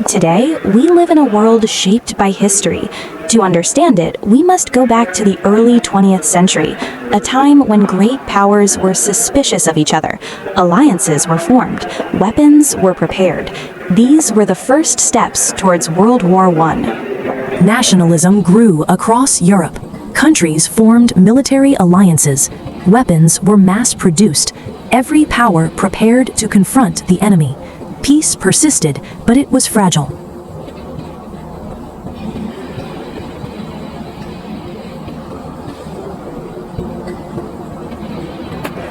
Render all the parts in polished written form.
Today, we live in a world shaped by history. To understand it, we must go back to the early 20th century, a time when great powers were suspicious of each other. Alliances were formed, weapons were prepared. These were the first steps towards World War I. Nationalism grew across Europe. Countries formed military alliances. Weapons were mass-produced. Every power prepared to confront the enemy. Peace persisted, but it was fragile.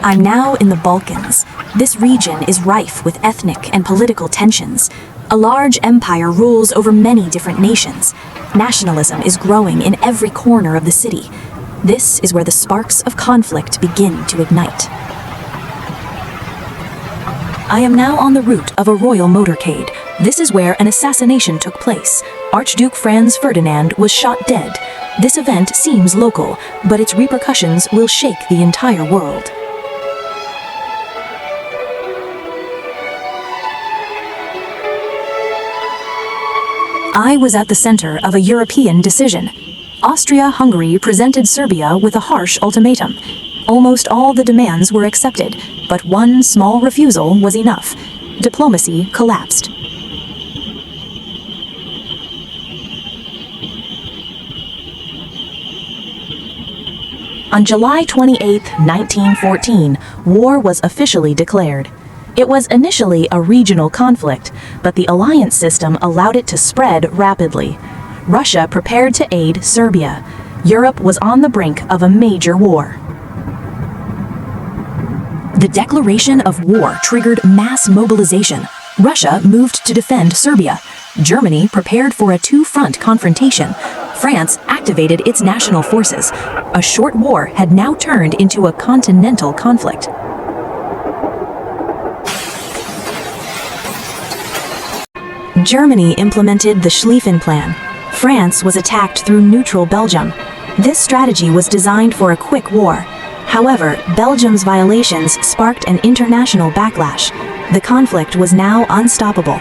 I'm now in the Balkans. This region is rife with ethnic and political tensions. A large empire rules over many different nations. Nationalism is growing in every corner of the city. This is where the sparks of conflict begin to ignite. I am now on the route of a royal motorcade. This is where an assassination took place. Archduke Franz Ferdinand was shot dead. This event seems local, but its repercussions will shake the entire world. I was at the center of a European decision. Austria-Hungary presented Serbia with a harsh ultimatum. Almost all the demands were accepted, but one small refusal was enough. Diplomacy collapsed. On July 28, 1914, war was officially declared. It was initially a regional conflict, but the alliance system allowed it to spread rapidly. Russia prepared to aid Serbia. Europe was on the brink of a major war. The declaration of war triggered mass mobilization. Russia moved to defend Serbia. Germany prepared for a two-front confrontation. France activated its national forces. A short war had now turned into a continental conflict. Germany implemented the Schlieffen Plan. France was attacked through neutral Belgium. This strategy was designed for a quick war. However, Belgium's violations sparked an international backlash. The conflict was now unstoppable.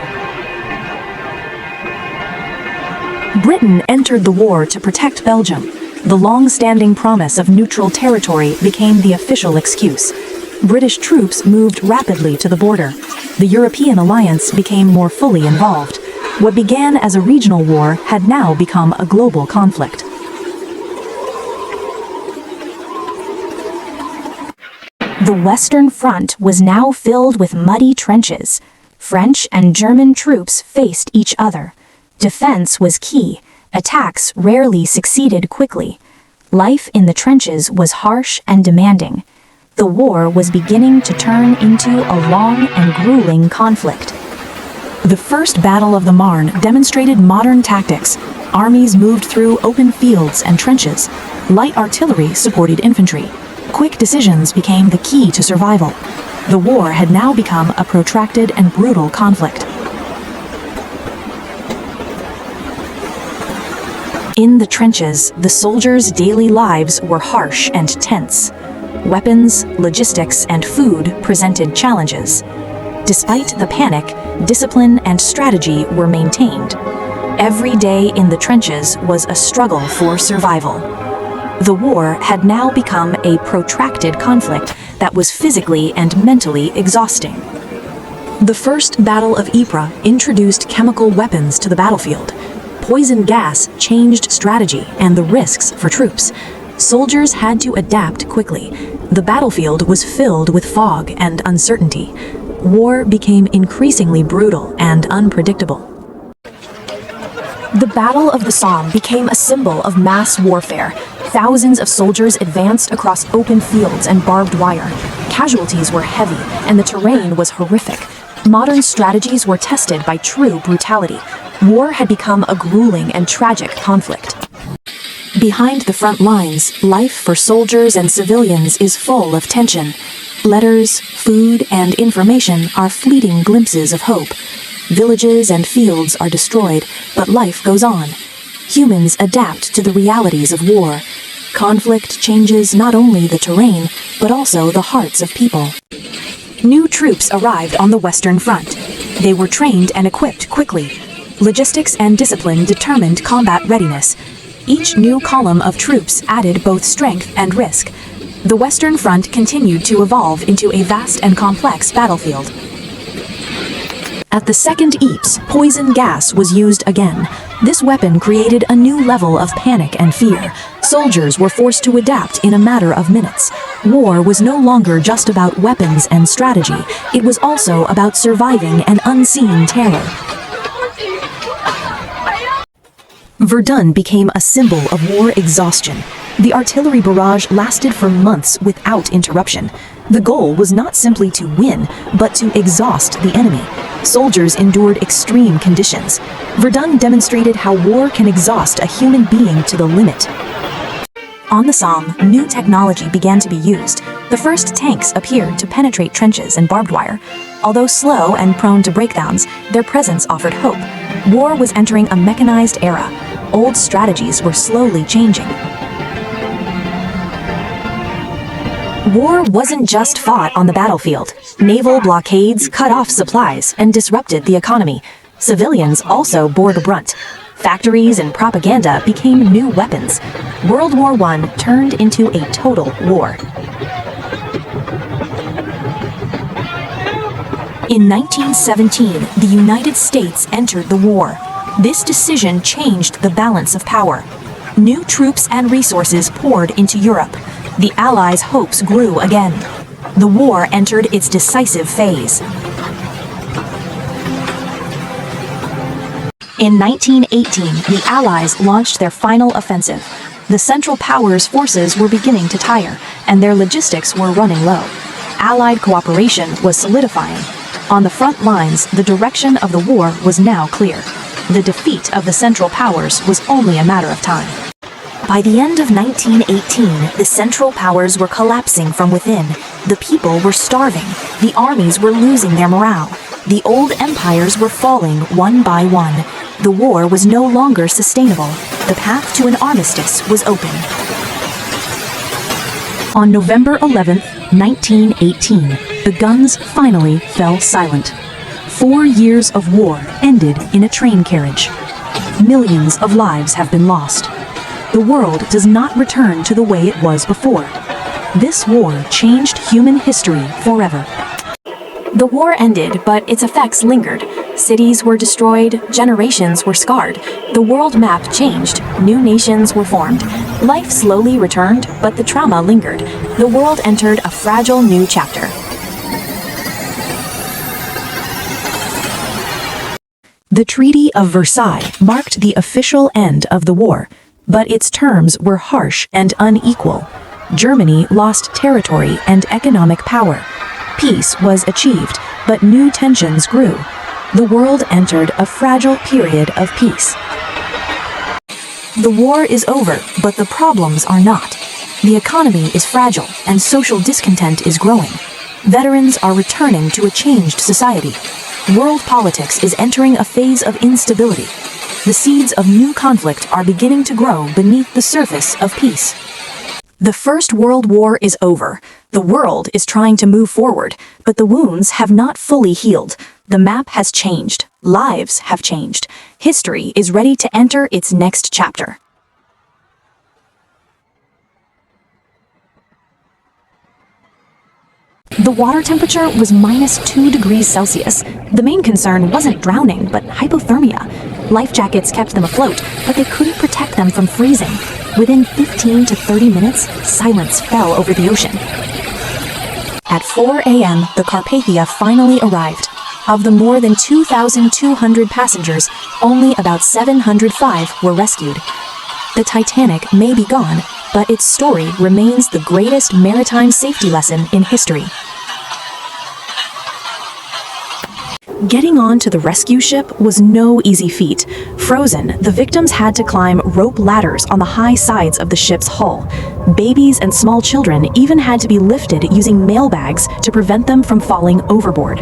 Britain entered the war to protect Belgium. The long-standing promise of neutral territory became the official excuse. British troops moved rapidly to the border. The European alliance became more fully involved. What began as a regional war had now become a global conflict. The Western Front was now filled with muddy trenches. French and German troops faced each other. Defense was key. Attacks rarely succeeded quickly. Life in the trenches was harsh and demanding. The war was beginning to turn into a long and grueling conflict. The First Battle of the Marne demonstrated modern tactics. Armies moved through open fields and trenches. Light artillery supported infantry. Quick decisions became the key to survival. The war had now become a protracted and brutal conflict. In the trenches, the soldiers' daily lives were harsh and tense. Weapons, logistics, and food presented challenges. Despite the panic, discipline and strategy were maintained. Every day in the trenches was a struggle for survival. The war had now become a protracted conflict that was physically and mentally exhausting. The First Battle of Ypres introduced chemical weapons to the battlefield. Poison gas changed strategy and the risks for troops. Soldiers had to adapt quickly. The battlefield was filled with fog and uncertainty. War became increasingly brutal and unpredictable. The Battle of the Somme became a symbol of mass warfare. Thousands of soldiers advanced across open fields and barbed wire. Casualties were heavy, and the terrain was horrific. Modern strategies were tested by true brutality. War had become a grueling and tragic conflict. Behind the front lines, life for soldiers and civilians is full of tension. Letters, food, and information are fleeting glimpses of hope. Villages and fields are destroyed, but life goes on. Humans adapt to the realities of war. Conflict changes not only the terrain, but also the hearts of people. New troops arrived on the Western Front. They were trained and equipped quickly. Logistics and discipline determined combat readiness. Each new column of troops added both strength and risk. The Western Front continued to evolve into a vast and complex battlefield. At the Second Ypres, poison gas was used again. This weapon created a new level of panic and fear. Soldiers were forced to adapt in a matter of minutes. War was no longer just about weapons and strategy. It was also about surviving an unseen terror. Verdun became a symbol of war exhaustion. The artillery barrage lasted for months without interruption. The goal was not simply to win, but to exhaust the enemy. Soldiers endured extreme conditions. Verdun demonstrated how war can exhaust a human being to the limit. On the Somme, new technology began to be used. The first tanks appeared to penetrate trenches and barbed wire. Although slow and prone to breakdowns, their presence offered hope. War was entering a mechanized era. Old strategies were slowly changing. War wasn't just fought on the battlefield. Naval blockades cut off supplies and disrupted the economy. Civilians also bore the brunt. Factories and propaganda became new weapons. World War I turned into a total war. In 1917, the United States entered the war. This decision changed the balance of power. New troops and resources poured into Europe. The Allies' hopes grew again. The war entered its decisive phase. In 1918, the Allies launched their final offensive. The Central Powers' forces were beginning to tire, and their logistics were running low. Allied cooperation was solidifying. On the front lines, the direction of the war was now clear. The defeat of the Central Powers was only a matter of time. By the end of 1918, the Central Powers were collapsing from within. The people were starving. The armies were losing their morale. The old empires were falling one by one. The war was no longer sustainable. The path to an armistice was open. On November 11, 1918, the guns finally fell silent. 4 years of war ended in a train carriage. Millions of lives have been lost. The world does not return to the way it was before. This war changed human history forever. The war ended, but its effects lingered. Cities were destroyed, generations were scarred. The world map changed, new nations were formed. Life slowly returned, but the trauma lingered. The world entered a fragile new chapter. The Treaty of Versailles marked the official end of the war, but its terms were harsh and unequal. Germany lost territory and economic power. Peace was achieved, but new tensions grew. The world entered a fragile period of peace. The war is over, but the problems are not. The economy is fragile, and social discontent is growing. Veterans are returning to a changed society. World politics is entering a phase of instability. The seeds of new conflict are beginning to grow beneath the surface of peace. The First World War is over. The world is trying to move forward, but the wounds have not fully healed. The map has changed. Lives have changed. History is ready to enter its next chapter. The water temperature was -2 degrees Celsius. The main concern wasn't drowning, but hypothermia. Life jackets kept them afloat, but they couldn't protect them from freezing. Within 15 to 30 minutes, silence fell over the ocean. At 4 a.m., the Carpathia finally arrived. Of the more than 2,200 passengers, only about 705 were rescued. The Titanic may be gone, but its story remains the greatest maritime safety lesson in history. Getting on to the rescue ship was no easy feat. Frozen, the victims had to climb rope ladders on the high sides of the ship's hull. Babies and small children even had to be lifted using mailbags to prevent them from falling overboard.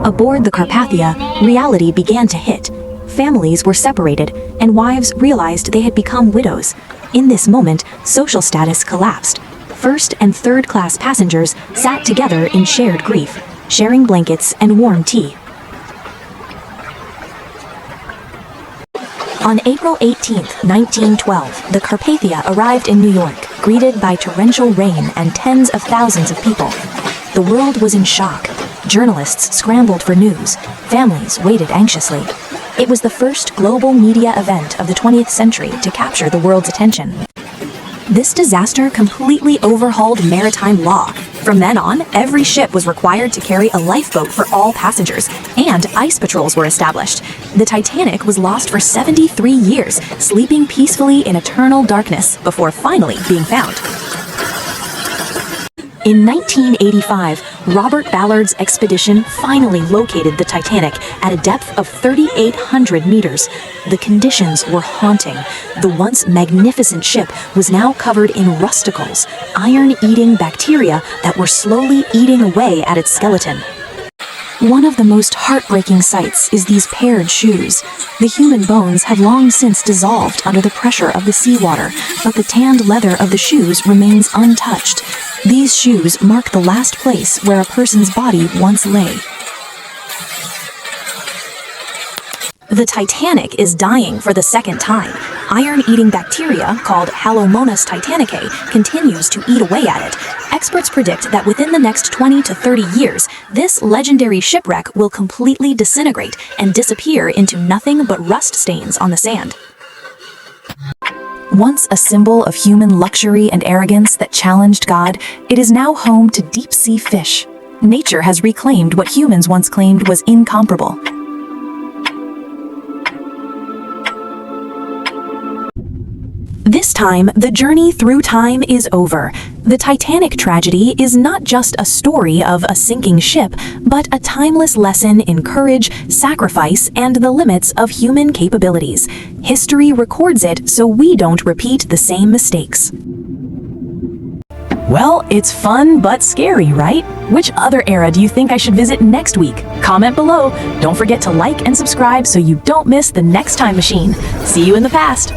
Aboard the Carpathia, reality began to hit. Families were separated, and wives realized they had become widows. In this moment, social status collapsed. First and third class passengers sat together in shared grief, sharing blankets and warm tea. On April 18, 1912, the Carpathia arrived in New York, greeted by torrential rain and tens of thousands of people. The world was in shock. Journalists scrambled for news. Families waited anxiously. It was the first global media event of the 20th century to capture the world's attention. This disaster completely overhauled maritime law. From then on, every ship was required to carry a lifeboat for all passengers, and ice patrols were established. The Titanic was lost for 73 years, sleeping peacefully in eternal darkness before finally being found. In 1985, Robert Ballard's expedition finally located the Titanic at a depth of 3,800 meters. The conditions were haunting. The once magnificent ship was now covered in rusticles, iron-eating bacteria that were slowly eating away at its skeleton. One of the most heartbreaking sights is these paired shoes. The human bones have long since dissolved under the pressure of the seawater, but the tanned leather of the shoes remains untouched. These shoes mark the last place where a person's body once lay. The Titanic is dying for the second time. Iron-eating bacteria, called Halomonas titanicae, continues to eat away at it. Experts predict that within the next 20 to 30 years, this legendary shipwreck will completely disintegrate and disappear into nothing but rust stains on the sand. Once a symbol of human luxury and arrogance that challenged God, it is now home to deep-sea fish. Nature has reclaimed what humans once claimed was incomparable. This time, the journey through time is over. The Titanic tragedy is not just a story of a sinking ship, but a timeless lesson in courage, sacrifice, and the limits of human capabilities. History records it so we don't repeat the same mistakes. Well, it's fun but scary, right? Which other era do you think I should visit next week? Comment below. Don't forget to like and subscribe so you don't miss the next time machine. See you in the past.